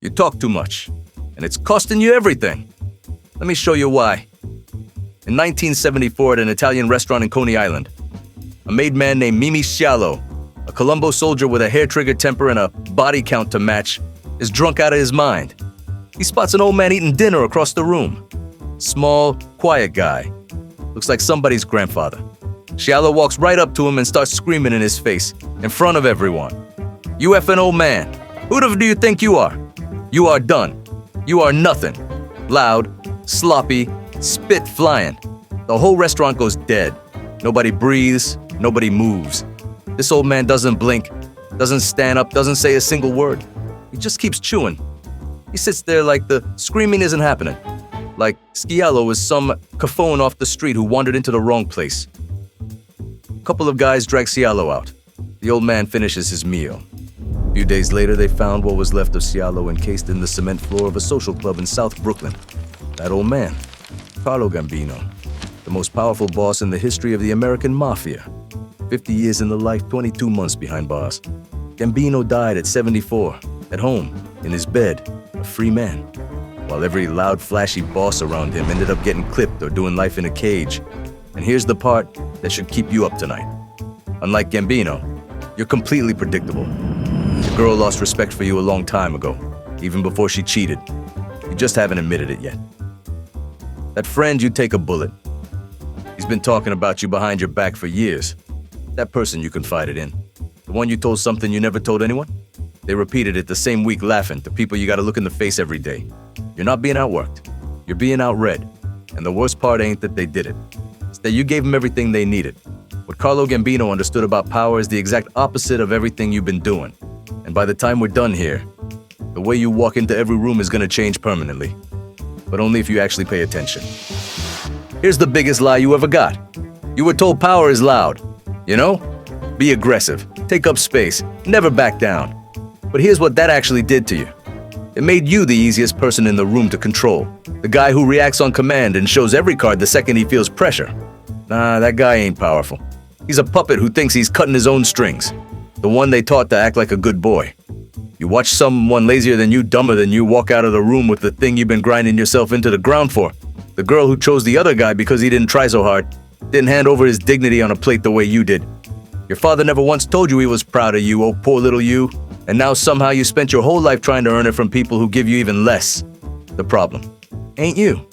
You talk too much, and it's costing you everything. Let me show you why. In 1974 at an Italian restaurant in Coney Island, a made man named Mimi Sciallo, a Colombo soldier with a hair-trigger temper and a body count to match, is drunk out of his mind. He spots an old man eating dinner across the room. Small, quiet guy. Looks like somebody's grandfather. Sciallo walks right up to him and starts screaming in his face, in front of everyone. "You effing old man. Who the f do you think you are? You are done. You are nothing." Loud, sloppy, spit flying. The whole restaurant goes dead. Nobody breathes, nobody moves. This old man doesn't blink, doesn't stand up, doesn't say a single word. He just keeps chewing. He sits there like the screaming isn't happening. Like Sciallo is some caphone off the street who wandered into the wrong place. A couple of guys drag Sciallo out. The old man finishes his meal. A few days later, they found what was left of Sciallo encased in the cement floor of a social club in South Brooklyn. That old man, Carlo Gambino, the most powerful boss in the history of the American mafia. 50 years in the life, 22 months behind bars. Gambino died at 74, at home, in his bed, a free man, while every loud, flashy boss around him ended up getting clipped or doing life in a cage. And here's the part that should keep you up tonight. Unlike Gambino, you're completely predictable. The girl lost respect for you a long time ago, even before she cheated. You just haven't admitted it yet. That friend, you take a bullet. He's been talking about you behind your back for years. That person you confided in. The one you told something you never told anyone? They repeated it the same week laughing to people you gotta look in the face every day. You're not being outworked. You're being outread. And the worst part ain't that they did it. It's that you gave them everything they needed. What Carlo Gambino understood about power is the exact opposite of everything you've been doing. And by the time we're done here, the way you walk into every room is gonna change permanently. But only if you actually pay attention. Here's the biggest lie you ever got. You were told power is loud. You know? Be aggressive, take up space, never back down. But here's what that actually did to you. It made you the easiest person in the room to control. The guy who reacts on command and shows every card the second he feels pressure. Nah, that guy ain't powerful. He's a puppet who thinks he's cutting his own strings. The one they taught to act like a good boy. You watch someone lazier than you, dumber than you, walk out of the room with the thing you've been grinding yourself into the ground for. The girl who chose the other guy because he didn't try so hard, didn't hand over his dignity on a plate the way you did. Your father never once told you he was proud of you, oh poor little you, and now somehow you spent your whole life trying to earn it from people who give you even less. The problem ain't you.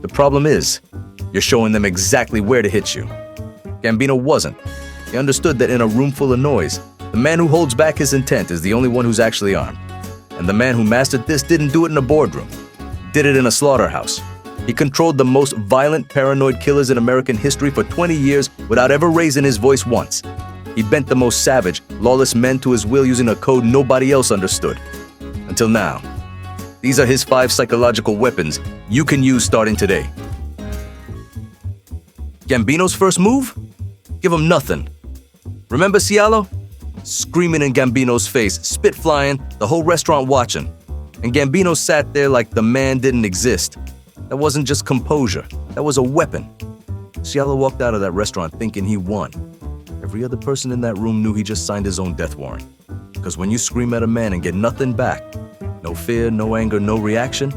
The problem is, you're showing them exactly where to hit you. Gambino wasn't. He understood that in a room full of noise, the man who holds back his intent is the only one who's actually armed. And the man who mastered this didn't do it in a boardroom. He did it in a slaughterhouse. He controlled the most violent, paranoid killers in American history for 20 years without ever raising his voice once. He bent the most savage, lawless men to his will using a code nobody else understood. Until now. These are his 5 psychological weapons you can use starting today. Gambino's first move? Give him nothing. Remember Sciallo? Screaming in Gambino's face, spit flying, the whole restaurant watching. And Gambino sat there like the man didn't exist. That wasn't just composure, that was a weapon. Sciallo walked out of that restaurant thinking he won. Every other person in that room knew he just signed his own death warrant. Because when you scream at a man and get nothing back, no fear, no anger, no reaction,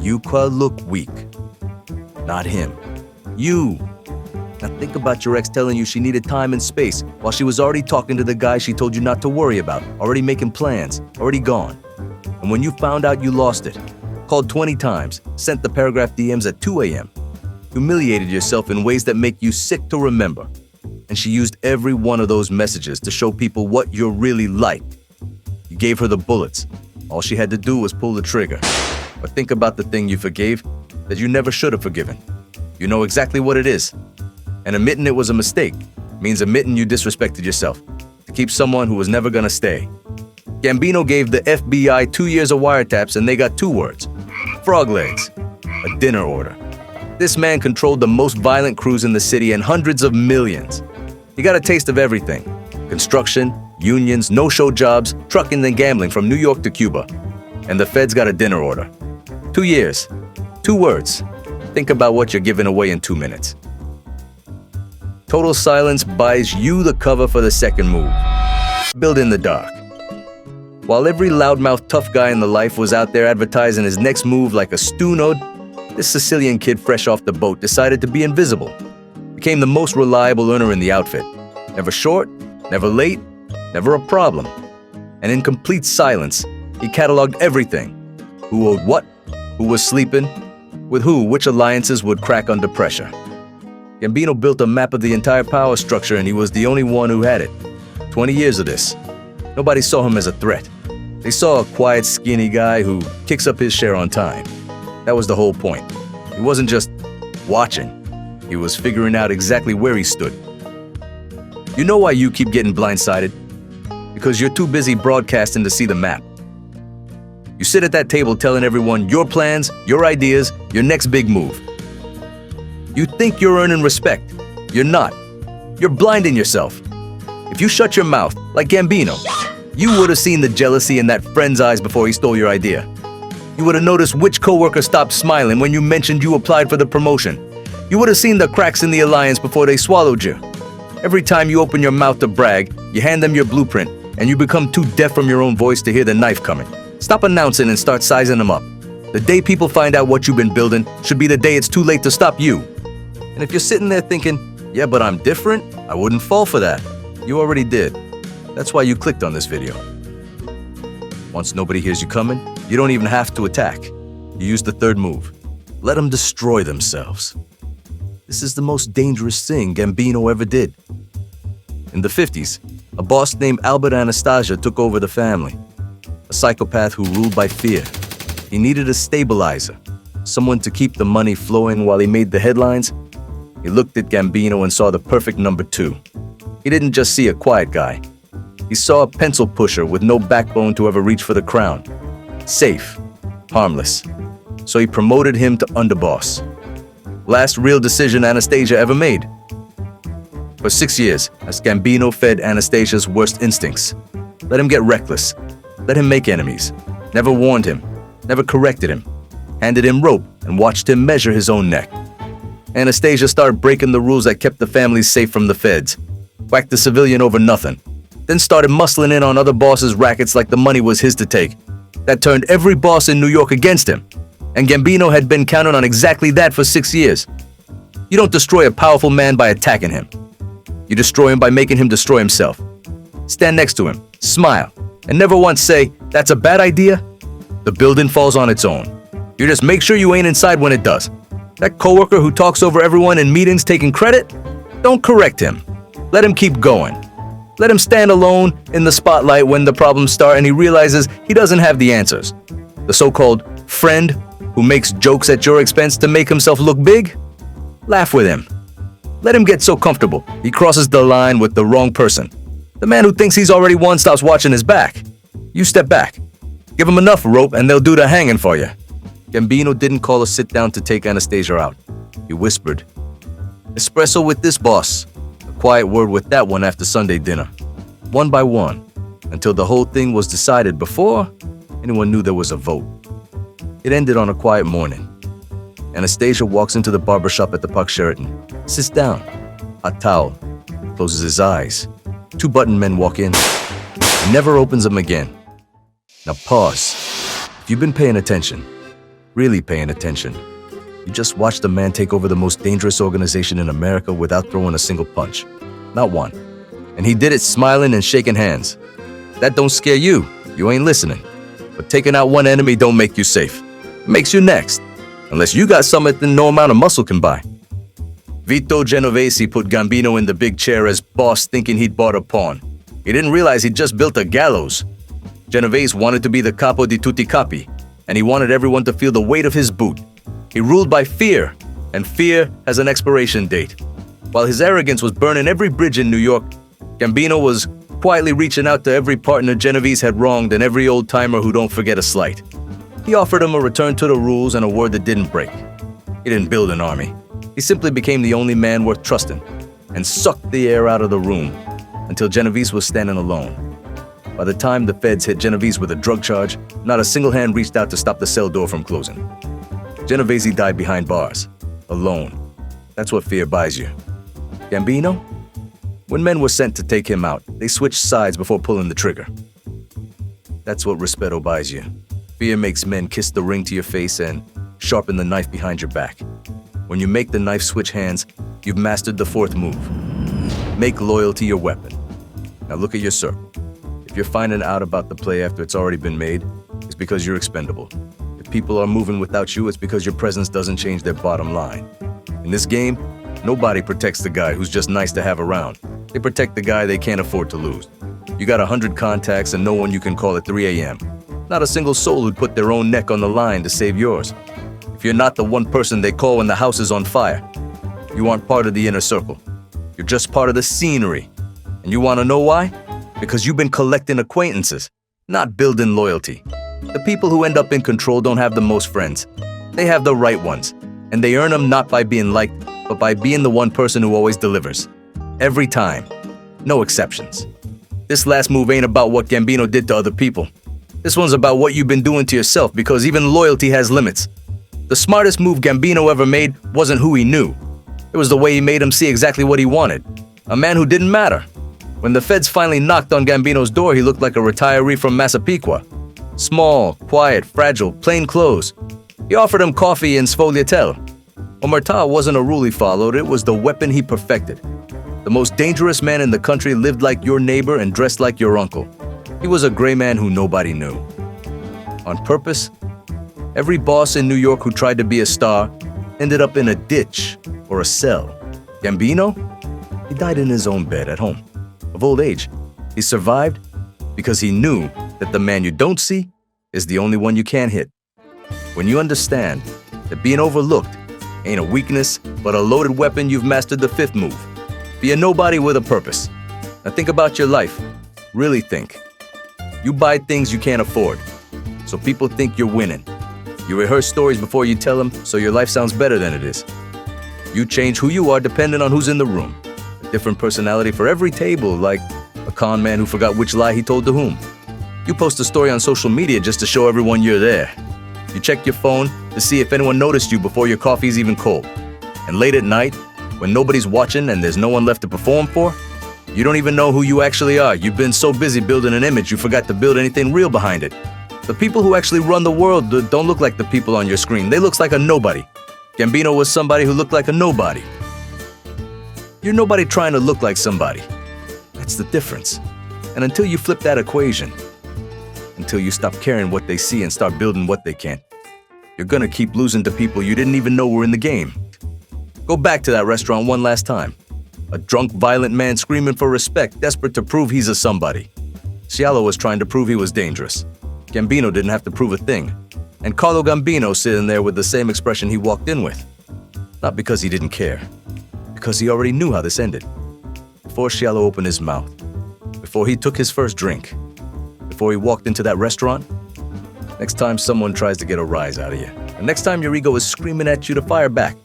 you could look weak. Not him. You. Now think about your ex telling you she needed time and space while she was already talking to the guy she told you not to worry about, already making plans, already gone. And when you found out you lost it, called 20 times, sent the paragraph DMs at 2 a.m., humiliated yourself in ways that make you sick to remember. And she used every one of those messages to show people what you're really like. You gave her the bullets. All she had to do was pull the trigger. But think about the thing you forgave that you never should have forgiven. You know exactly what it is. And admitting it was a mistake means admitting you disrespected yourself to keep someone who was never gonna stay. Gambino gave the FBI 2 years of wiretaps and they got 2 words. Frog legs. A dinner order. This man controlled the most violent crews in the city and hundreds of millions. He got a taste of everything. Construction, unions, no-show jobs, trucking and gambling from New York to Cuba. And the feds got a dinner order. 2 years. 2 words. Think about what you're giving away in 2 minutes. Total silence buys you the cover for the second move. Build in the dark. While every loudmouth tough guy in the life was out there advertising his next move like a stew node, this Sicilian kid fresh off the boat decided to be invisible. Became the most reliable earner in the outfit. Never short, never late, never a problem. And in complete silence, he cataloged everything. Who owed what, who was sleeping, with who, which alliances would crack under pressure. Gambino built a map of the entire power structure and he was the only one who had it. 20 years of this. Nobody saw him as a threat. They saw a quiet, skinny guy who kicks up his share on time. That was the whole point. He wasn't just watching. He was figuring out exactly where he stood. You know why you keep getting blindsided? Because you're too busy broadcasting to see the map. You sit at that table telling everyone your plans, your ideas, your next big move. You think you're earning respect. You're not. You're blinding yourself. If you shut your mouth, like Gambino, you would have seen the jealousy in that friend's eyes before he stole your idea. You would have noticed which coworker stopped smiling when you mentioned you applied for the promotion. You would have seen the cracks in the alliance before they swallowed you. Every time you open your mouth to brag, you hand them your blueprint, and you become too deaf from your own voice to hear the knife coming. Stop announcing and start sizing them up. The day people find out what you've been building should be the day it's too late to stop you. And if you're sitting there thinking, yeah, but I'm different, I wouldn't fall for that. You already did. That's why you clicked on this video. Once nobody hears you coming, you don't even have to attack. You use the third move. Let them destroy themselves. This is the most dangerous thing Gambino ever did. In the 50s, a boss named Albert Anastasia took over the family. A psychopath who ruled by fear. He needed a stabilizer, someone to keep the money flowing while he made the headlines. He looked at Gambino and saw the perfect number two. He didn't just see a quiet guy. He saw a pencil pusher with no backbone to ever reach for the crown. Safe, harmless. So he promoted him to underboss. Last real decision Anastasia ever made. For 6 years, as Gambino fed Anastasia's worst instincts. Let him get reckless. Let him make enemies. Never warned him. Never corrected him. Handed him rope and watched him measure his own neck. Anastasia started breaking the rules that kept the family safe from the feds. Whacked the civilian over nothing. Then started muscling in on other bosses' rackets like the money was his to take. That turned every boss in New York against him. And Gambino had been counting on exactly that for 6 years. You don't destroy a powerful man by attacking him. You destroy him by making him destroy himself. Stand next to him, smile, and never once say, "That's a bad idea." The building falls on its own. You just make sure you ain't inside when it does. That coworker who talks over everyone in meetings taking credit? Don't correct him. Let him keep going. Let him stand alone in the spotlight when the problems start and he realizes he doesn't have the answers. The so-called friend who makes jokes at your expense to make himself look big? Laugh with him. Let him get so comfortable he crosses the line with the wrong person. The man who thinks he's already won stops watching his back. You step back. Give him enough rope and they'll do the hanging for you. Gambino didn't call a sit-down to take Anastasia out. He whispered, "Espresso with this boss." A quiet word with that one after Sunday dinner. One by one, until the whole thing was decided before anyone knew there was a vote. It ended on a quiet morning. Anastasia walks into the barbershop at the Park Sheraton, sits down, hot towel, closes his eyes. 2 button men walk in, never opens them again. Now pause. If you've been paying attention, really paying attention, you just watched a man take over the most dangerous organization in America without throwing a single punch. Not one. And he did it smiling and shaking hands. That don't scare you. You ain't listening. But taking out one enemy don't make you safe. It makes you next. Unless you got something no amount of muscle can buy. Vito Genovese put Gambino in the big chair as boss thinking he'd bought a pawn. He didn't realize he'd just built a gallows. Genovese wanted to be the capo di tutti capi, and he wanted everyone to feel the weight of his boot. He ruled by fear, and fear has an expiration date. While his arrogance was burning every bridge in New York, Gambino was quietly reaching out to every partner Genovese had wronged and every old-timer who don't forget a slight. He offered him a return to the rules and a word that didn't break. He didn't build an army. He simply became the only man worth trusting and sucked the air out of the room until Genovese was standing alone. By the time the feds hit Genovese with a drug charge, not a single hand reached out to stop the cell door from closing. Genovese died behind bars, alone. That's what fear buys you. Gambino? When men were sent to take him out, they switched sides before pulling the trigger. That's what Rispetto buys you. Fear makes men kiss the ring to your face and sharpen the knife behind your back. When you make the knife switch hands, you've mastered the fourth move. Make loyalty your weapon. Now look at your circle. If you're finding out about the play after it's already been made, it's because you're expendable. If people are moving without you, it's because your presence doesn't change their bottom line. In this game, nobody protects the guy who's just nice to have around. They protect the guy they can't afford to lose. You got 100 contacts and no one you can call at 3 a.m. Not a single soul who'd put their own neck on the line to save yours. If you're not the one person they call when the house is on fire, you aren't part of the inner circle. You're just part of the scenery. And you want to know why? Because you've been collecting acquaintances, not building loyalty. The people who end up in control don't have the most friends. They have the right ones, and they earn them not by being liked, but by being the one person who always delivers. Every time. No exceptions. This last move ain't about what Gambino did to other people. This one's about what you've been doing to yourself, because even loyalty has limits. The smartest move Gambino ever made wasn't who he knew. It was the way he made him see exactly what he wanted. A man who didn't matter. When the feds finally knocked on Gambino's door, he looked like a retiree from Massapequa. Small, quiet, fragile, plain clothes. He offered him coffee and sfogliatelle. Omerta wasn't a rule he followed, it was the weapon he perfected. The most dangerous man in the country lived like your neighbor and dressed like your uncle. He was a gray man who nobody knew. On purpose, every boss in New York who tried to be a star ended up in a ditch or a cell. Gambino? He died in his own bed at home, of old age. He survived because he knew that the man you don't see is the only one you can't hit. When you understand that being overlooked ain't a weakness, but a loaded weapon, you've mastered the fifth move. Be a nobody with a purpose. Now think about your life. Really think. You buy things you can't afford, so people think you're winning. You rehearse stories before you tell them, so your life sounds better than it is. You change who you are depending on who's in the room. A different personality for every table, like a con man who forgot which lie he told to whom. You post a story on social media just to show everyone you're there. You check your phone to see if anyone noticed you before your coffee's even cold. And late at night, when nobody's watching and there's no one left to perform for, you don't even know who you actually are. You've been so busy building an image, you forgot to build anything real behind it. The people who actually run the world don't look like the people on your screen. They look like a nobody. Gambino was somebody who looked like a nobody. You're nobody trying to look like somebody. That's the difference. And until you flip that equation, until you stop caring what they see and start building what they can, you're gonna keep losing to people you didn't even know were in the game. Go back to that restaurant one last time. A drunk, violent man screaming for respect, desperate to prove he's a somebody. Sciallo was trying to prove he was dangerous. Gambino didn't have to prove a thing. And Carlo Gambino sitting there with the same expression he walked in with. Not because he didn't care, because he already knew how this ended. Before Sciallo opened his mouth, before he took his first drink, before he walked into that restaurant, next time someone tries to get a rise out of you, and next time your ego is screaming at you to fire back,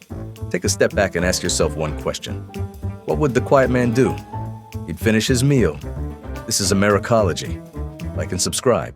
take a step back and ask yourself one question. What would the quiet man do? He'd finish his meal. This is Americology. Like and subscribe.